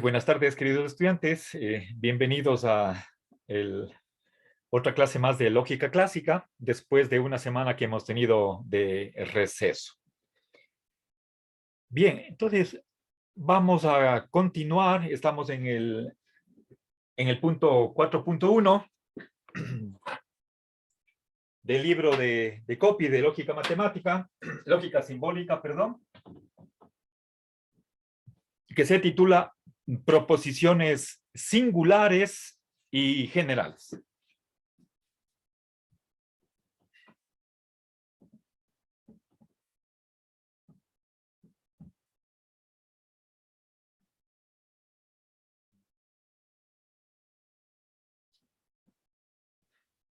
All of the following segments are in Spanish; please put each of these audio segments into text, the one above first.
Buenas tardes, queridos estudiantes. Bienvenidos a otra clase más de lógica clásica, después de una semana que hemos tenido de receso. Bien, entonces vamos a continuar. Estamos en el punto 4.1 del libro de Copy de lógica matemática, lógica simbólica, perdón, que se titula Proposiciones singulares y generales.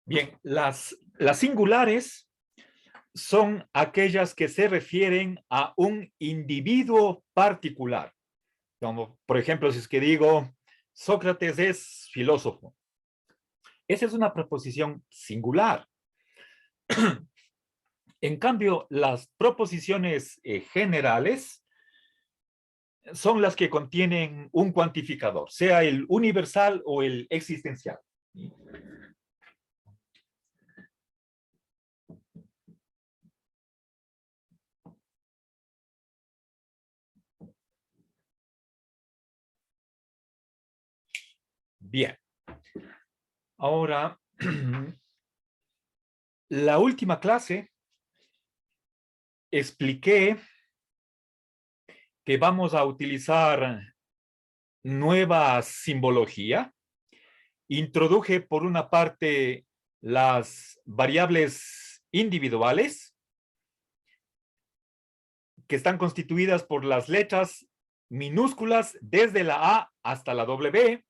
Bien, las singulares son aquellas que se refieren a un individuo particular. Como, por ejemplo, si es que digo, Sócrates es filósofo. Esa es una proposición singular. En cambio, las proposiciones generales son las que contienen un cuantificador, sea el universal o el existencial. Bien, ahora, la última clase expliqué que vamos a utilizar nueva simbología. Introduje por una parte las variables individuales que están constituidas por las letras minúsculas desde la A hasta la W.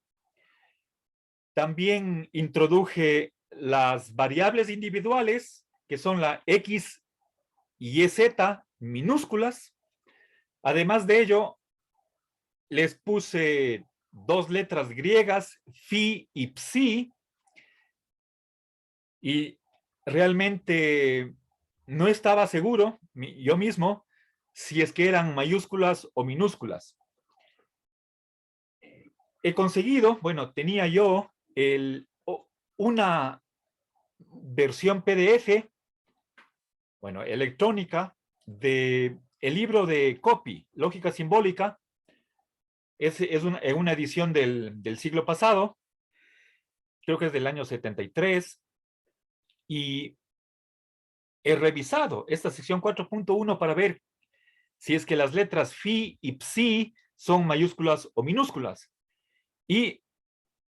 También introduje las variables individuales que son la X y Z minúsculas. Además de ello, les puse dos letras griegas, phi y psi, y realmente no estaba seguro, yo mismo, si es que eran mayúsculas o minúsculas. He conseguido, bueno, tenía yo una versión PDF, bueno, electrónica, de el libro de Copy, Lógica Simbólica. Es una edición del siglo pasado, creo que es del año 73, y he revisado esta sección 4.1 para ver si es que las letras phi y psi son mayúsculas o minúsculas. Y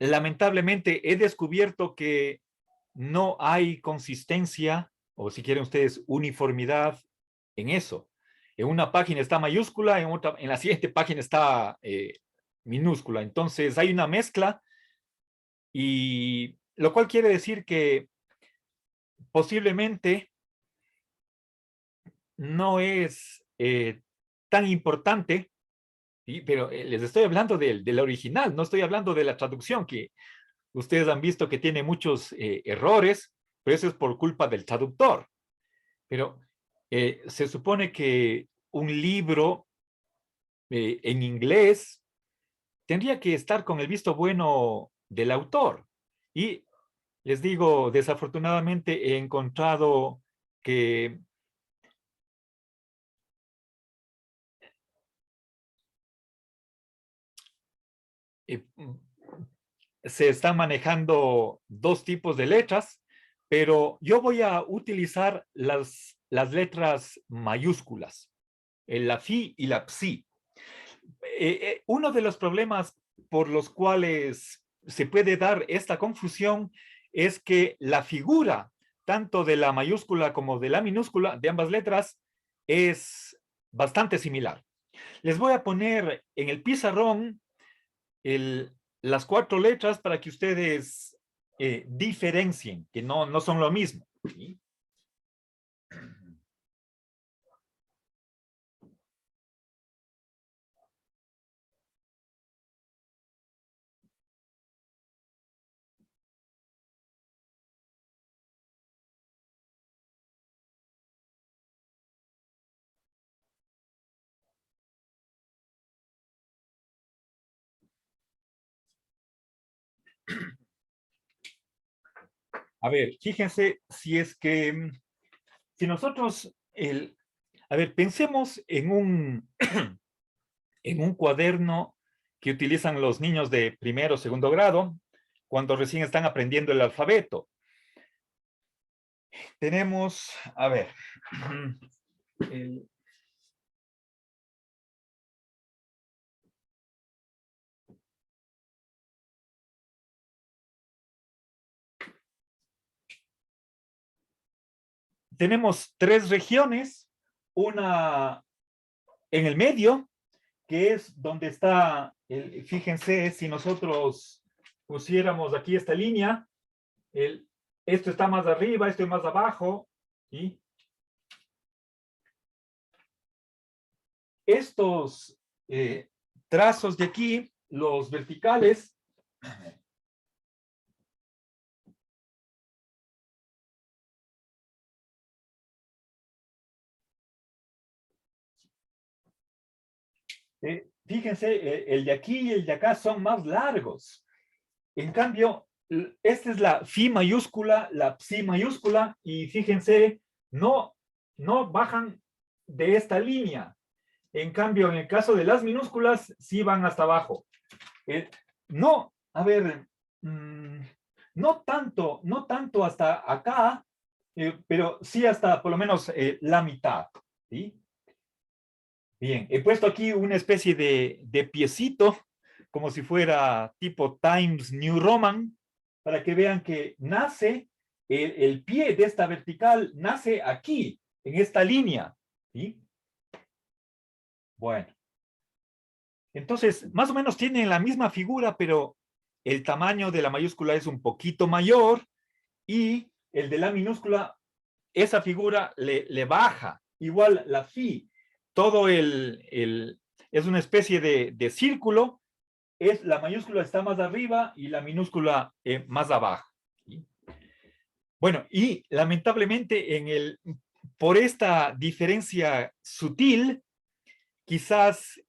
lamentablemente he descubierto que no hay consistencia, o si quieren ustedes, uniformidad en eso. En una página está mayúscula, en la siguiente página está minúscula. Entonces hay una mezcla, y lo cual quiere decir que posiblemente no es tan importante, ¿sí? Pero les estoy hablando del original, no estoy hablando de la traducción, que ustedes han visto que tiene muchos errores, pero eso es por culpa del traductor. Pero se supone que un libro en inglés tendría que estar con el visto bueno del autor. Y les digo, desafortunadamente he encontrado que eh, se están manejando dos tipos de letras, pero yo voy a utilizar las letras mayúsculas, la phi y la psi. Uno de los problemas por los cuales se puede dar esta confusión es que la figura, tanto de la mayúscula como de la minúscula, de ambas letras, es bastante similar. Les voy a poner en el pizarrón las cuatro letras para que ustedes diferencien, que no son lo mismo, ¿sí? A ver, fíjense si es que, si nosotros, a ver, pensemos en un cuaderno que utilizan los niños de primero o segundo grado cuando recién están aprendiendo el alfabeto. Tenemos, a ver, el, tenemos tres regiones, una en el medio, que es donde está, fíjense, si nosotros pusiéramos aquí esta línea, esto está más arriba, esto es más abajo, ¿sí? Estos trazos de aquí, los verticales, fíjense, el de aquí y el de acá son más largos. En cambio, esta es la phi mayúscula, la psi mayúscula, y fíjense, no bajan de esta línea. En cambio, en el caso de las minúsculas, sí van hasta abajo. No, a ver, no tanto hasta acá, pero sí hasta por lo menos la mitad, ¿sí? Bien, he puesto aquí una especie de piecito, como si fuera tipo Times New Roman, para que vean que nace, el pie de esta vertical nace aquí, en esta línea, ¿sí? Bueno, entonces, más o menos tienen la misma figura, pero el tamaño de la mayúscula es un poquito mayor y el de la minúscula, esa figura le baja. Igual la phi, todo es una especie de círculo, la mayúscula está más arriba y la minúscula más abajo. ¿Sí? Bueno, y lamentablemente por esta diferencia sutil, quizás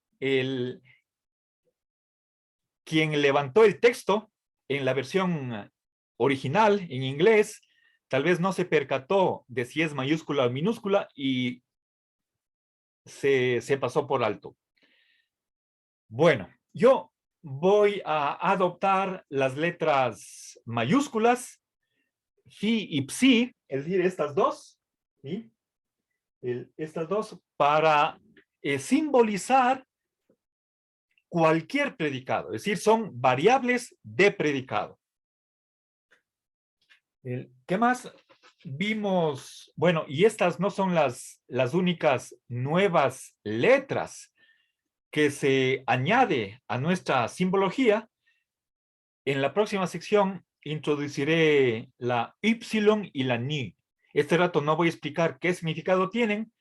quien levantó el texto en la versión original, en inglés, tal vez no se percató de si es mayúscula o minúscula y se pasó por alto. Bueno, yo voy a adoptar las letras mayúsculas, phi y psi, es decir, estas dos, ¿sí? Estas dos para simbolizar cualquier predicado, es decir, son variables de predicado. ¿Qué más vimos? Bueno, y estas no son las únicas nuevas letras que se añade a nuestra simbología. En la próxima sección introduciré la Y y la Ni. Este rato no voy a explicar qué significado tienen,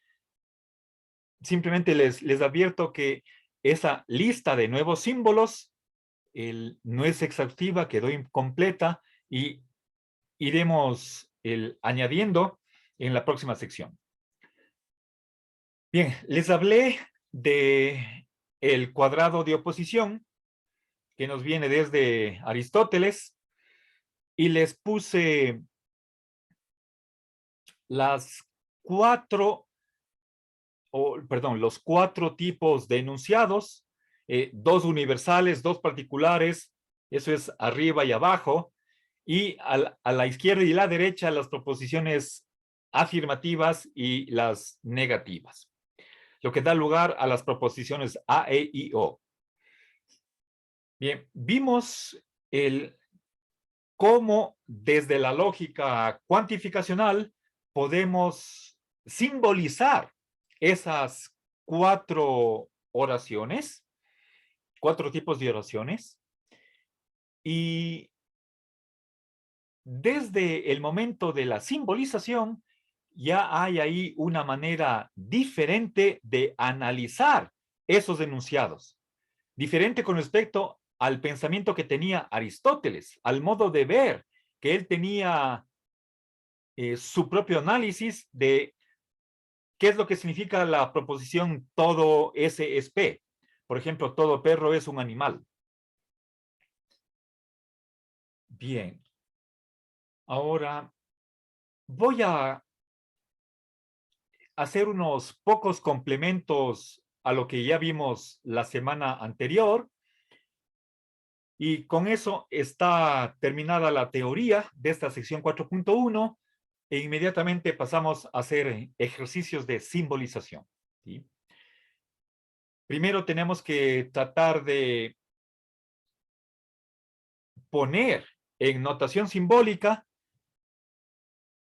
simplemente les advierto que esa lista de nuevos símbolos no es exhaustiva, quedó incompleta y iremos añadiendo en la próxima sección. Bien, les hablé de el cuadrado de oposición que nos viene desde Aristóteles y les puse los cuatro tipos de enunciados, dos universales, dos particulares, eso es arriba y abajo, y a la izquierda y la derecha las proposiciones afirmativas y las negativas, lo que da lugar a las proposiciones A, E, I, O. Bien, vimos cómo desde la lógica cuantificacional podemos simbolizar esas cuatro oraciones, cuatro tipos de oraciones, y desde el momento de la simbolización ya hay ahí una manera diferente de analizar esos enunciados, diferente con respecto al pensamiento que tenía Aristóteles, al modo de ver que él tenía su propio análisis de qué es lo que significa la proposición todo S es P. Por ejemplo, todo perro es un animal. Bien. Ahora voy a hacer unos pocos complementos a lo que ya vimos la semana anterior. Y con eso está terminada la teoría de esta sección 4.1 e inmediatamente pasamos a hacer ejercicios de simbolización. ¿Sí? Primero tenemos que tratar de poner en notación simbólica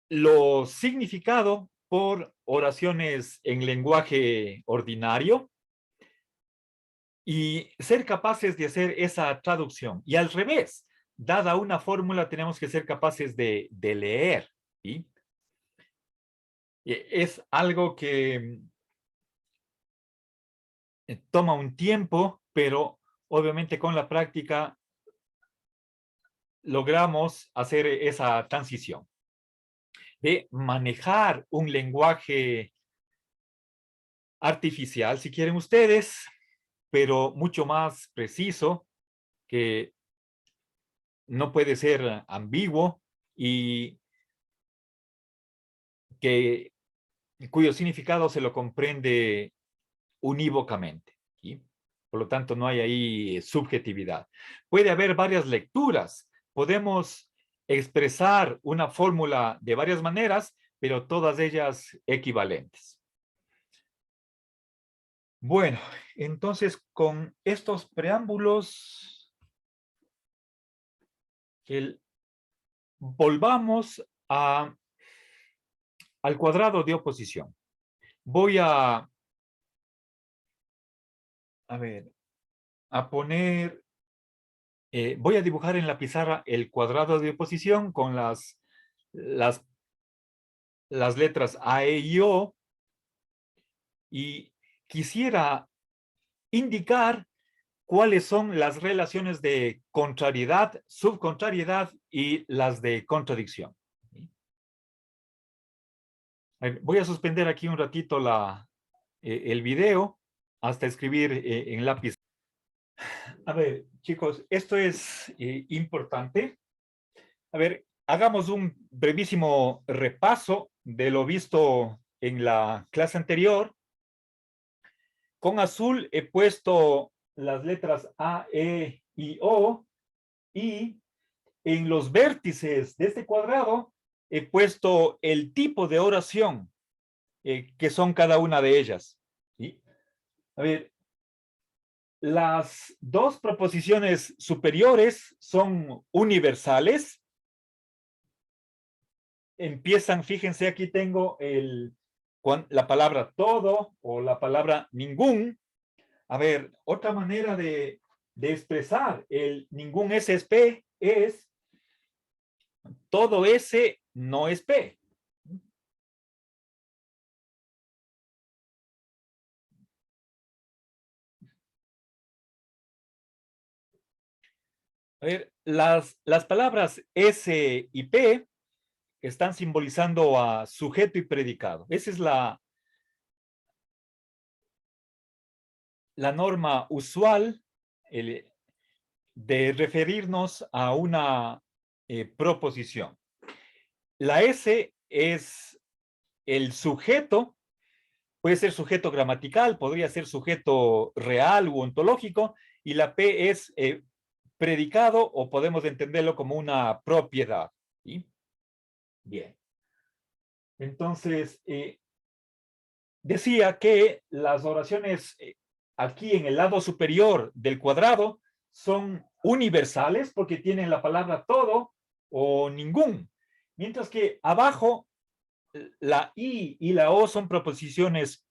lo significado por oraciones en lenguaje ordinario y ser capaces de hacer esa traducción. Y al revés, dada una fórmula, tenemos que ser capaces de leer. ¿Sí? Es algo que toma un tiempo, pero obviamente con la práctica logramos hacer esa transición de manejar un lenguaje artificial, si quieren ustedes, pero mucho más preciso, que no puede ser ambiguo y que, cuyo significado se lo comprende unívocamente. ¿Sí? Por lo tanto, no hay ahí subjetividad. Puede haber varias lecturas. Podemos expresar una fórmula de varias maneras, pero todas ellas equivalentes. Bueno, entonces con estos preámbulos, volvamos al cuadrado de oposición. Voy a ver, a poner, voy a dibujar en la pizarra el cuadrado de oposición con las letras A, E y O, y quisiera indicar cuáles son las relaciones de contrariedad, subcontrariedad y las de contradicción. Voy a suspender aquí un ratito el video hasta escribir en lápiz. A ver, chicos, esto es importante. A ver, hagamos un brevísimo repaso de lo visto en la clase anterior. Con azul he puesto las letras A, E y O, y en los vértices de este cuadrado he puesto el tipo de oración que son cada una de ellas. ¿Sí? A ver, las dos proposiciones superiores son universales. Empiezan, fíjense, aquí tengo la palabra todo o la palabra ningún. A ver, otra manera de expresar el ningún S es P es todo S no es P. A ver, las palabras S y P están simbolizando a sujeto y predicado. Esa es la norma usual de referirnos a una proposición. La S es el sujeto, puede ser sujeto gramatical, podría ser sujeto real u ontológico, y la P es predicado, o podemos entenderlo como una propiedad. ¿Sí? Bien. Entonces, decía que las oraciones aquí en el lado superior del cuadrado son universales porque tienen la palabra todo o ningún, mientras que abajo la I y la O son proposiciones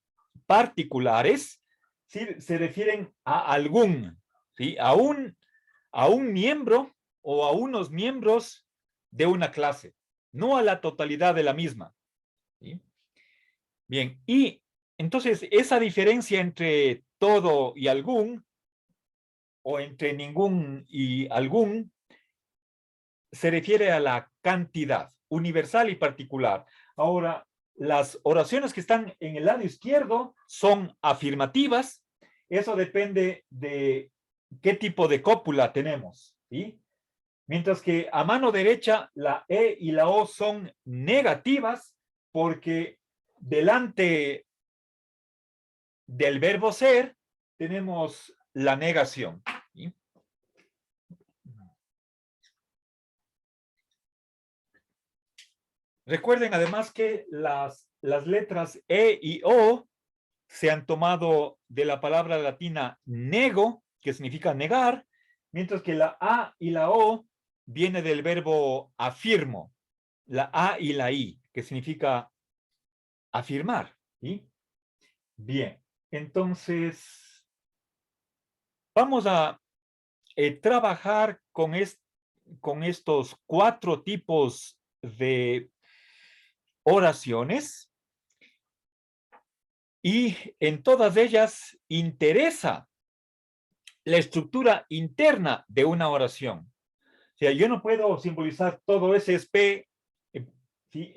particulares, ¿sí? Se refieren a algún, ¿sí? a un miembro o a unos miembros de una clase, no a la totalidad de la misma. ¿Sí? Bien, y entonces esa diferencia entre todo y algún, o entre ningún y algún, se refiere a la cantidad universal y particular. Ahora, las oraciones que están en el lado izquierdo son afirmativas. Eso depende de qué tipo de cópula tenemos, ¿sí? Mientras que a mano derecha la E y la O son negativas porque delante del verbo ser tenemos la negación. ¿Sí? Recuerden además que las letras E y O se han tomado de la palabra latina nego, que significa negar, mientras que la A y la O viene del verbo afirmo, la A y la I, que significa afirmar. ¿Sí? Bien, entonces vamos a trabajar con estos 4 tipos de oraciones y en todas ellas interesa la estructura interna de una oración. O sea, yo no puedo simbolizar todo ese SP, ¿sí?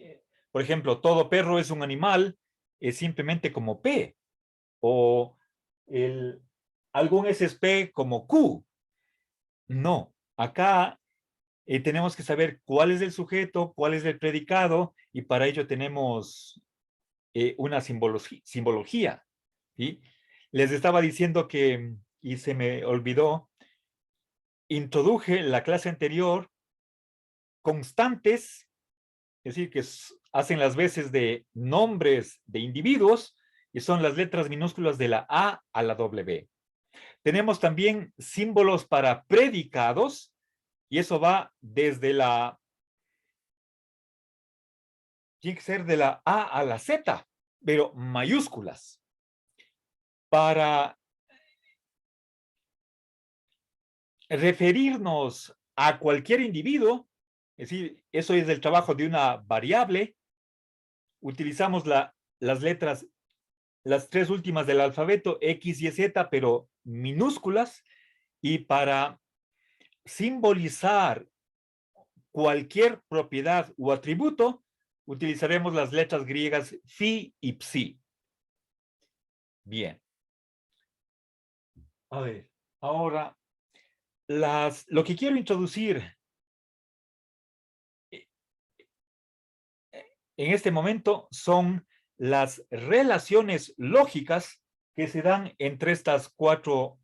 Por ejemplo, todo perro es un animal, es simplemente como P, o algún SSP como Q. No, acá tenemos que saber cuál es el sujeto, cuál es el predicado, y para ello tenemos una simbología. ¿Sí? Les estaba diciendo que, y se me olvidó, introduje en la clase anterior constantes, es decir, que hacen las veces de nombres de individuos y son las letras minúsculas de la A a la W. Tenemos también símbolos para predicados y eso va desde tiene que ser de la A a la Z, pero mayúsculas. Para referirnos a cualquier individuo, es decir, eso es el trabajo de una variable, utilizamos las letras, las 3 últimas del alfabeto, X y Z, pero minúsculas, y para simbolizar cualquier propiedad u atributo, utilizaremos las letras griegas phi y psi. Bien. A ver, ahora, lo que quiero introducir en este momento son las relaciones lógicas que se dan entre estas 4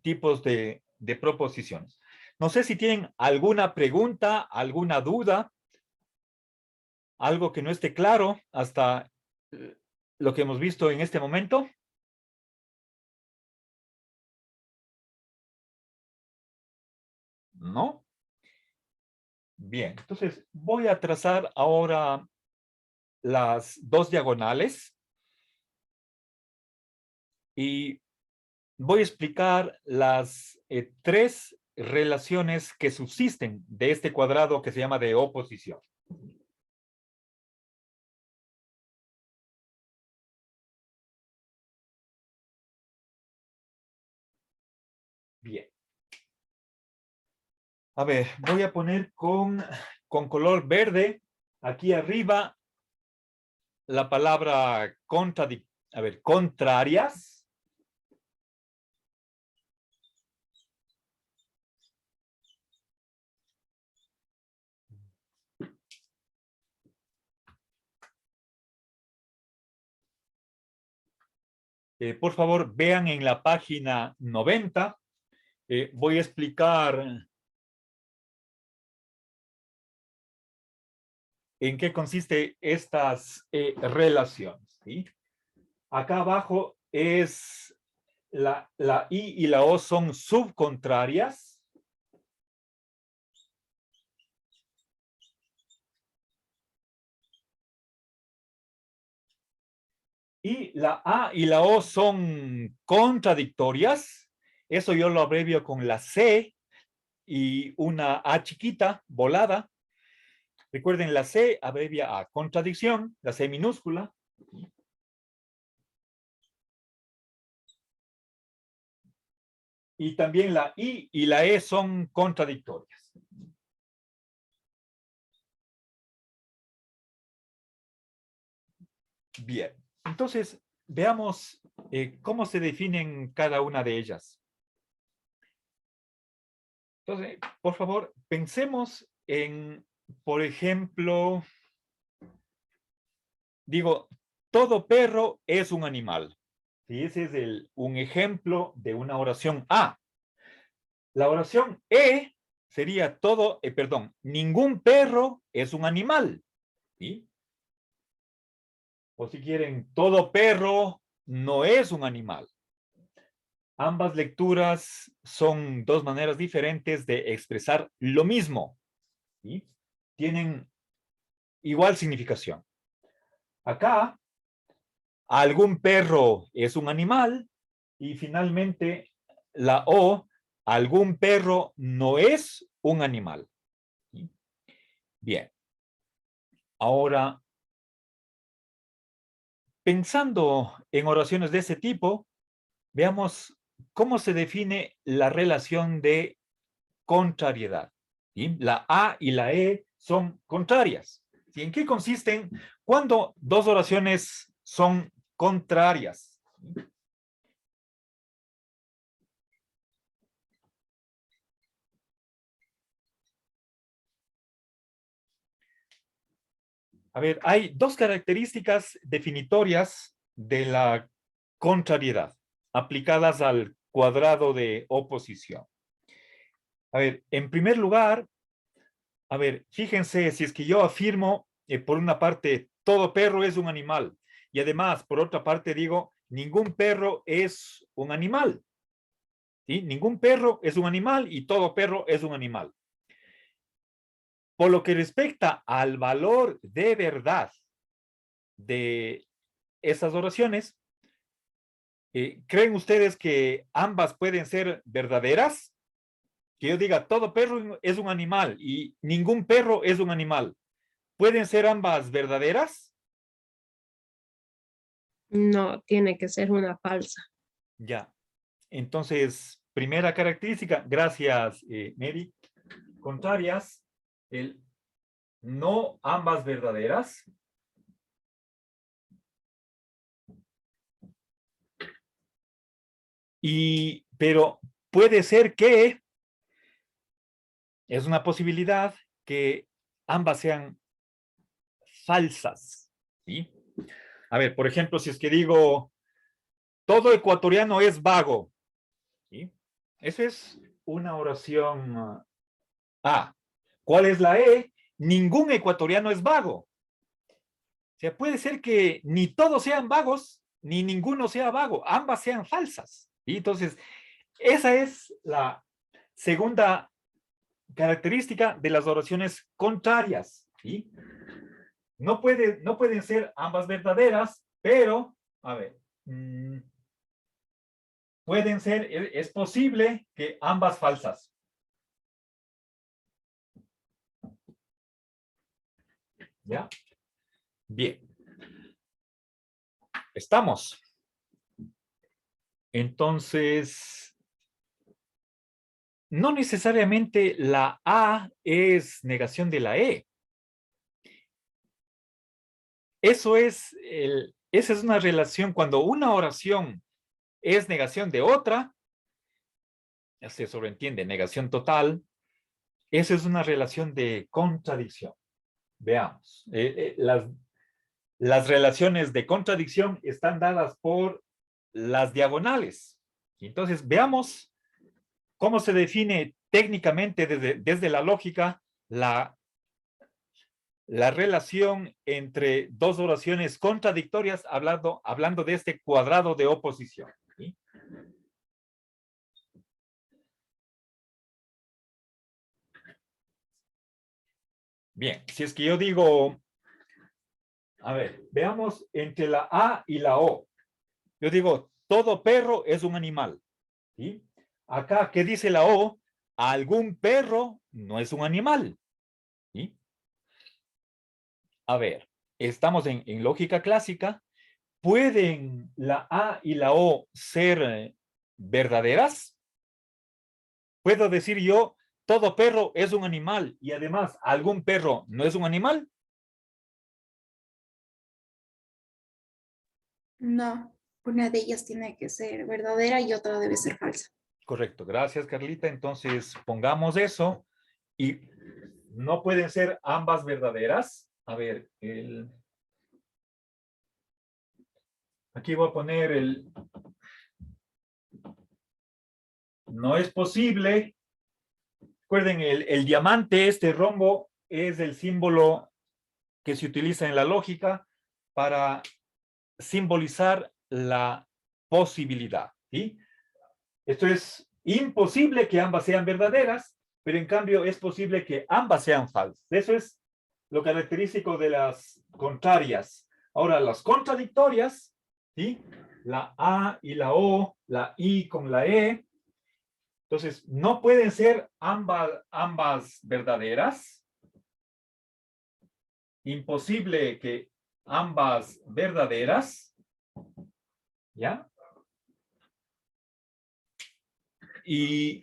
tipos de proposiciones. No sé si tienen alguna pregunta, alguna duda, algo que no esté claro hasta lo que hemos visto en este momento. ¿No? Bien, entonces voy a trazar ahora las 2 diagonales y voy a explicar las 3 relaciones que subsisten de este cuadrado que se llama de oposición. Bien. A ver, voy a poner con color verde aquí arriba la palabra contrarias. Por favor, vean en la página 90. Voy a explicar en qué consiste estas relaciones. ¿Sí? Acá abajo es la I y la O son subcontrarias. Y la A y la O son contradictorias. Eso yo lo abrevio con la C y una A chiquita, volada. Recuerden, la C abrevia a contradicción, la C minúscula. Y también la I y la E son contradictorias. Bien, entonces veamos cómo se definen cada una de ellas. Entonces, por favor, pensemos en, por ejemplo, digo, todo perro es un animal. Y ese es un ejemplo de una oración A. La oración E sería ningún perro es un animal. ¿Sí? O si quieren, todo perro no es un animal. Ambas lecturas son dos maneras diferentes de expresar lo mismo. ¿Sí? Tienen igual significación. Acá, algún perro es un animal y finalmente la O, algún perro no es un animal. ¿Sí? Bien. Ahora, pensando en oraciones de ese tipo, veamos cómo se define la relación de contrariedad. ¿Sí? La A y la E son contrarias. ¿Sí? ¿En qué consisten cuando dos oraciones son contrarias? A ver, hay dos características definitorias de la contrariedad aplicadas al cuadrado de oposición. A ver, en primer lugar, a ver, fíjense, si es que yo afirmo, por una parte, todo perro es un animal, y además, por otra parte, digo, ningún perro es un animal. ¿Sí? Ningún perro es un animal y todo perro es un animal. Por lo que respecta al valor de verdad de esas oraciones, ¿creen ustedes que ambas pueden ser verdaderas? Que yo diga, todo perro es un animal y ningún perro es un animal. ¿Pueden ser ambas verdaderas? No, tiene que ser una falsa. Ya. Entonces, primera característica, gracias, Mary. Contrarias, el no ambas verdaderas. Pero puede ser que es una posibilidad que ambas sean falsas. ¿Sí? A ver, por ejemplo, si es que digo, todo ecuatoriano es vago. ¿Sí? Esa es una oración A. ¿Cuál es la E? Ningún ecuatoriano es vago. O sea, puede ser que ni todos sean vagos, ni ninguno sea vago. Ambas sean falsas. ¿Sí? Entonces, esa es la segunda característica de las oraciones contrarias. ¿Sí? No pueden ser ambas verdaderas, pero, a ver, pueden ser, es posible que ambas falsas. ¿Ya? Bien. Estamos. Entonces, no necesariamente la A es negación de la E. Esa es una relación cuando una oración es negación de otra, ya se sobreentiende, negación total, esa es una relación de contradicción. Veamos, las relaciones de contradicción están dadas por las diagonales. Entonces, veamos cómo se define técnicamente desde la lógica la relación entre dos oraciones contradictorias hablando de este cuadrado de oposición. ¿Sí? Bien, si es que yo digo, a ver, veamos entre la A y la O. Yo digo, todo perro es un animal. ¿Sí? Acá, ¿qué dice la O? Algún perro no es un animal. ¿Sí? A ver, estamos en lógica clásica. ¿Pueden la A y la O ser verdaderas? ¿Puedo decir yo, todo perro es un animal y además algún perro no es un animal? No, una de ellas tiene que ser verdadera y otra debe ser falsa. Correcto, gracias Carlita. Entonces pongamos eso y no pueden ser ambas verdaderas. A ver, aquí voy a poner no es posible. Recuerden, el diamante, este rombo, es el símbolo que se utiliza en la lógica para simbolizar la posibilidad. ¿Sí? Esto es imposible que ambas sean verdaderas, pero en cambio es posible que ambas sean falsas. Eso es lo característico de las contrarias. Ahora, las contradictorias, ¿sí? La A y la O, la I con la E. Entonces, no pueden ser ambas verdaderas. Imposible que ambas verdaderas. ¿Ya? Y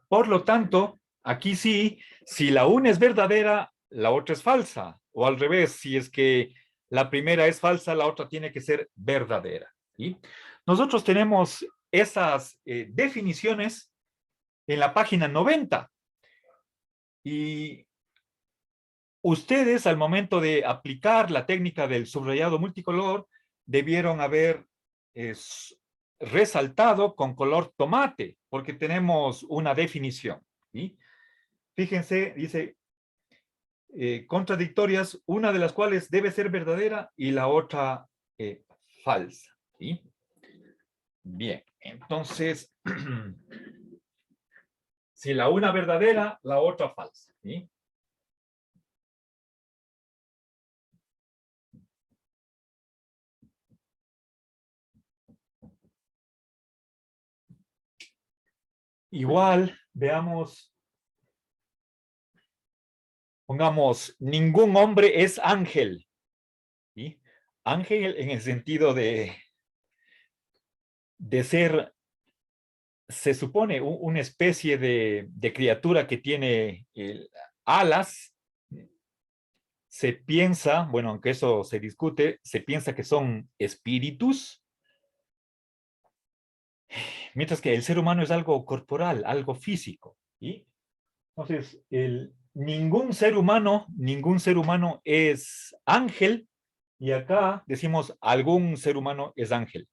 por lo tanto, aquí sí, si la una es verdadera, la otra es falsa. O al revés, si es que la primera es falsa, la otra tiene que ser verdadera. ¿Sí? Nosotros tenemos esas definiciones en la página 90. Y ustedes, al momento de aplicar la técnica del subrayado multicolor, debieron haber resaltado con color tomate, porque tenemos una definición. ¿Sí? Fíjense, dice contradictorias, una de las cuales debe ser verdadera y la otra falsa. ¿Sí? Bien, entonces, si la una verdadera, la otra falsa. ¿Sí? Igual, veamos, pongamos, ningún hombre es ángel. ¿Sí? Ángel en el sentido de ser, se supone, una especie de criatura que tiene alas. Se piensa, bueno, aunque eso se discute, se piensa que son espíritus, mientras que el ser humano es algo corporal, algo físico. ¿Sí? Entonces, ningún ser humano es ángel, y acá decimos algún ser humano es ángel.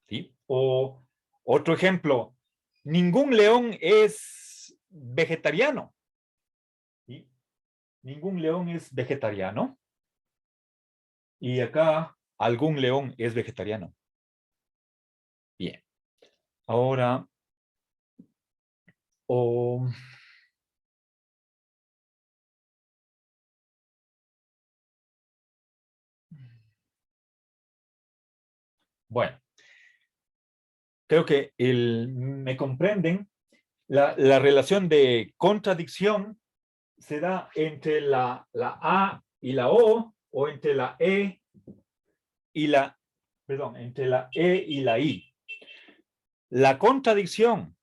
¿Sí? O otro ejemplo, ningún león es vegetariano. ¿Sí? Ningún león es vegetariano. Y acá algún león es vegetariano. Bien. Ahora, o bueno, creo que me comprenden. La relación de contradicción se da entre la A y la o entre la E y perdón, entre la E y la I. La contradicción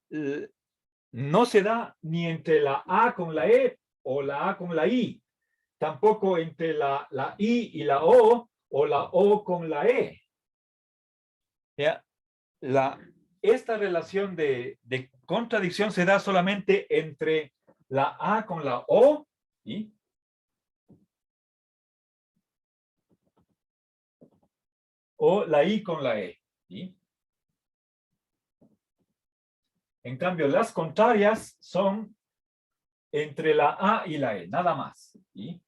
no se da ni entre la A con la E o la A con la I, tampoco entre la I y la o la O con la E. ¿Ya? Esta relación de contradicción se da solamente entre la A con la O y o la I con la E. ¿Sí? En cambio, las contrarias son entre la A y la E, nada más. ¿Sí?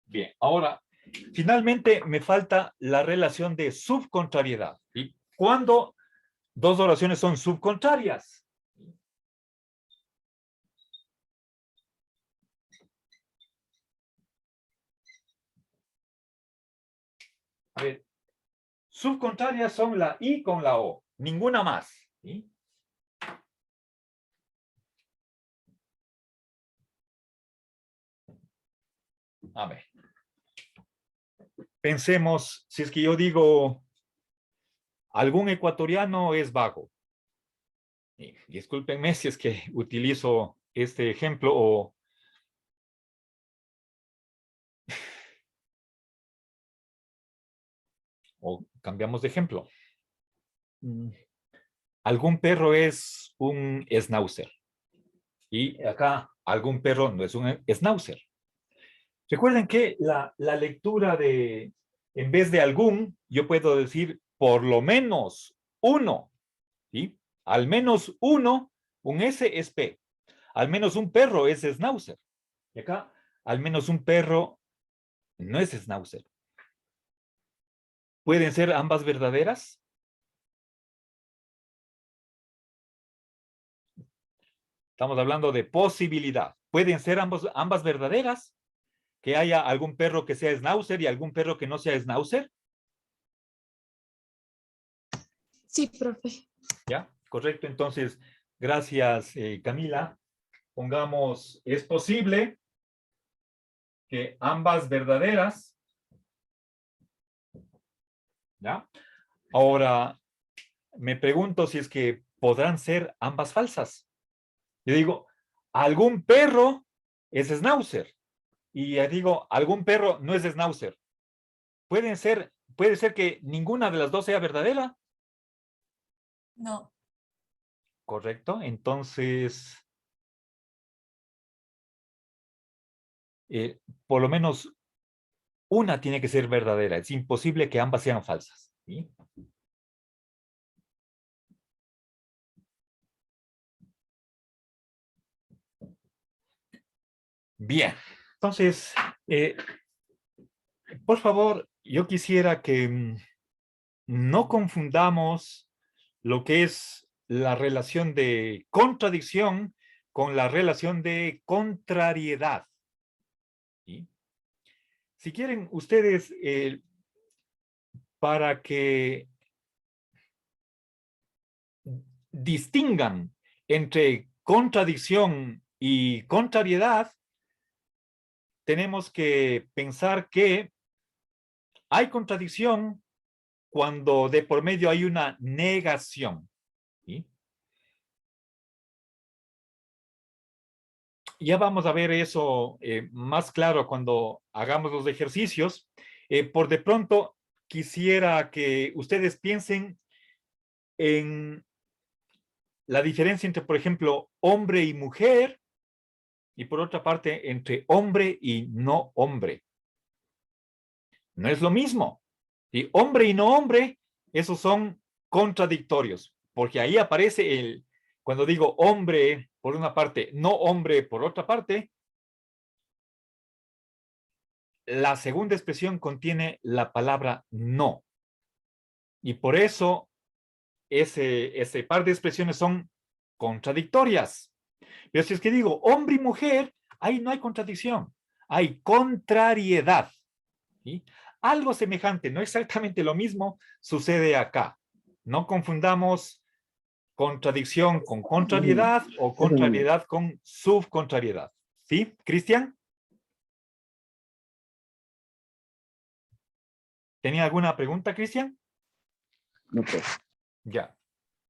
Bien, ahora, finalmente me falta la relación de subcontrariedad. ¿Sí? ¿Cuándo dos oraciones son subcontrarias? A ver, subcontrarias son la I con la O, ninguna más. ¿Sí? A ver, pensemos, si es que yo digo, algún ecuatoriano es vago. Y discúlpenme si es que utilizo este ejemplo o cambiamos de ejemplo. algún perro es un schnauzer. Y acá, algún perro no es un schnauzer. Recuerden que la lectura de, en vez de algún, yo puedo decir por lo menos uno. ¿Sí? Al menos uno, un S es P. Al menos un perro es schnauzer. Y acá, al menos un perro no es schnauzer. ¿Pueden ser ambas verdaderas? Estamos hablando de posibilidad. ¿Pueden ser ambas verdaderas? ¿Que haya algún perro que sea schnauzer y algún perro que no sea schnauzer? Sí, profe. ¿Ya? Correcto. Entonces, gracias, Camila. Pongamos, es posible que ambas verdaderas. ¿Ya? Ahora, me pregunto si es que podrán ser ambas falsas. Yo digo, algún perro es schnauzer. Y ya digo, algún perro no es schnauzer. Puede ser que ninguna de las dos sea verdadera. No. Correcto. Entonces, por lo menos una tiene que ser verdadera. Es imposible que ambas sean falsas. ¿Sí? Bien. Entonces, por favor, yo quisiera que no confundamos lo que es la relación de contradicción con la relación de contrariedad. ¿Sí? Si quieren ustedes, para que distingan entre contradicción y contrariedad, tenemos que pensar que hay contradicción cuando de por medio hay una negación. ¿Sí? Ya vamos a ver eso más claro cuando hagamos los ejercicios. Por de pronto, quisiera que ustedes piensen en la diferencia entre, por ejemplo, hombre y mujer, y por otra parte, entre hombre y no hombre. No es lo mismo. Y hombre y no hombre, esos son contradictorios, porque ahí aparece cuando digo hombre por una parte, no hombre por otra parte, la segunda expresión contiene la palabra no. Y por eso ese par de expresiones son contradictorias. Pero si es que digo hombre y mujer, ahí no hay contradicción, hay contrariedad. ¿Sí? Algo semejante, no exactamente lo mismo, sucede acá. No confundamos contradicción con contrariedad o contrariedad con subcontrariedad. ¿Sí, Cristian? ¿Tenía alguna pregunta, Cristian? No, pues. Ya.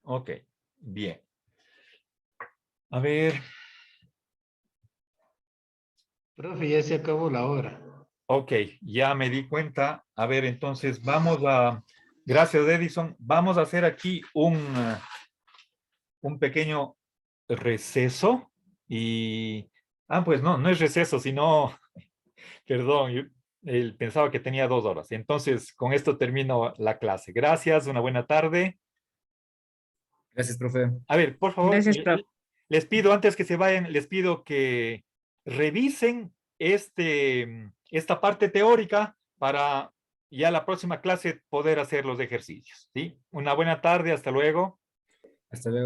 Ok. Bien. A ver. Profe, ya se acabó la hora. Ok, ya me di cuenta. A ver, entonces gracias Edison, vamos a hacer aquí un pequeño receso y, pues no es receso, sino, perdón, yo pensaba que tenía 2 horas. Entonces, con esto termino la clase. Gracias, una buena tarde. Gracias, profe. A ver, por favor, Gracias, profe. les pido, antes que se vayan, les pido que revisen esta parte teórica para ya la próxima clase poder hacer los ejercicios. ¿Sí? Una buena tarde, hasta luego. Hasta luego.